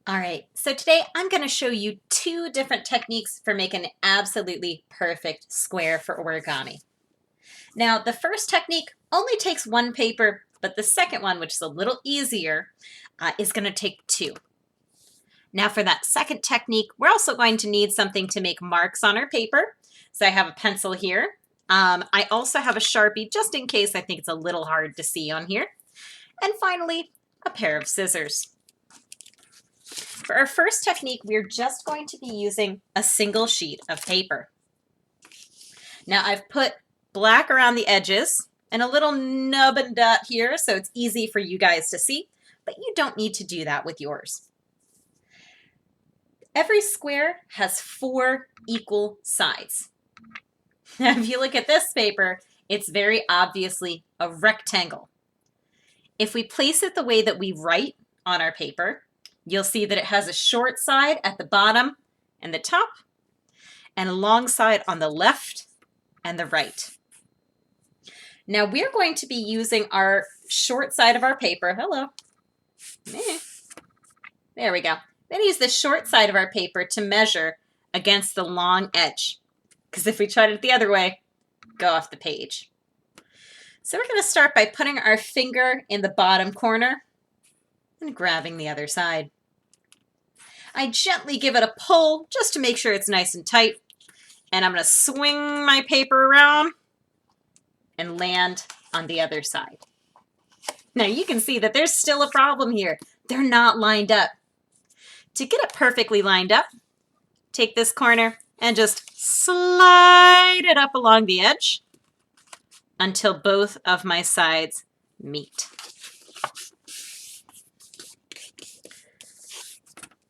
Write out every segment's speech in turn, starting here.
All right, so today I'm going to show you two different techniques for making an absolutely perfect square for origami. Now, the first technique only takes one paper, but the second one, which is a little easier, is going to take two. Now, for that second technique, we're also going to need something to make marks on our paper. So I have a pencil here. I also have a Sharpie, just in case I think it's a little hard to see on here. And finally, a pair of scissors. For our first technique, we're just going to be using a single sheet of paper. Now I've put black around the edges and a little nub and dot here so it's easy for you guys to see, but you don't need to do that with yours. Every square has 4 equal sides. Now if you look at this paper, it's very obviously a rectangle. If we place it the way that we write on our paper, you'll see that it has a short side at the bottom and the top, and a long side on the left and the right. Now we're going to be using our short side of our paper. Hello. There we go. Then use the short side of our paper to measure against the long edge, because if we tried it the other way, go off the page. So we're going to start by putting our finger in the bottom corner and grabbing the other side. I gently give it a pull just to make sure it's nice and tight. And I'm going to swing my paper around and land on the other side. Now you can see that there's still a problem here. They're not lined up. To get it perfectly lined up, take this corner and just slide it up along the edge until both of my sides meet.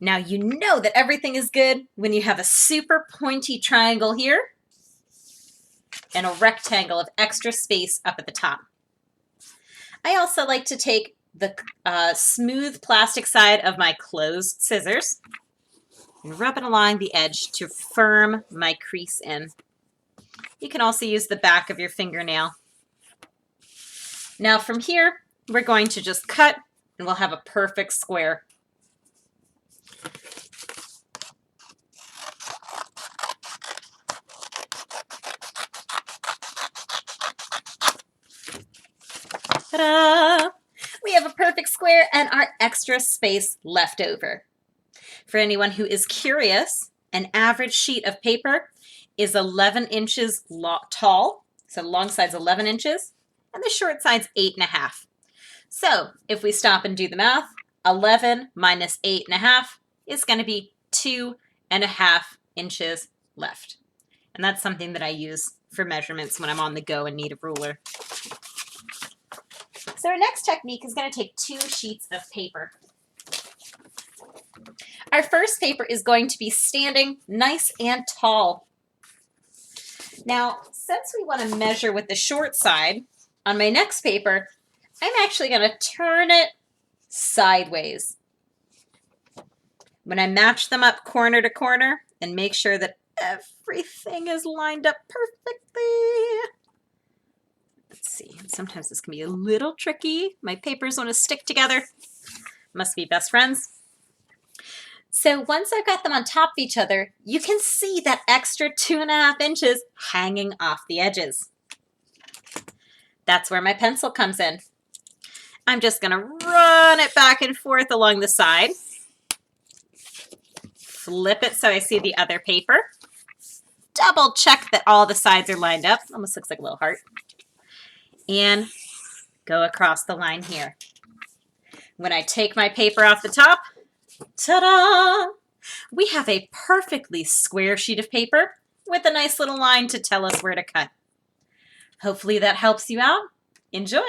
Now you know that everything is good when you have a super pointy triangle here and a rectangle of extra space up at the top. I also like to take the smooth plastic side of my closed scissors and rub it along the edge to firm my crease in. You can also use the back of your fingernail. Now from here, we're going to just cut and we'll have a perfect square. Ta-da! We have a perfect square and our extra space left over. For anyone who is curious, an average sheet of paper is 11 inches tall, so the long side's 11 inches, and the short side's 8.5. So if we stop and do the math, 11 minus 8.5 is going to be 2.5 inches left. And that's something that I use for measurements when I'm on the go and need a ruler. So our next technique is going to take 2 sheets of paper. Our first paper is going to be standing nice and tall. Now, since we want to measure with the short side, on my next paper, I'm actually going to turn it sideways. When I match them up corner to corner and make sure that everything is lined up perfectly. Let's see, sometimes this can be a little tricky. My papers want to stick together. Must be best friends. So once I've got them on top of each other, you can see that extra 2.5 inches hanging off the edges. That's where my pencil comes in. I'm just going to run it back and forth along the side. Flip it so I see the other paper. Double check that all the sides are lined up. Almost looks like a little heart. And go across the line here. When I take my paper off the top, ta-da! We have a perfectly square sheet of paper with a nice little line to tell us where to cut. Hopefully that helps you out. Enjoy!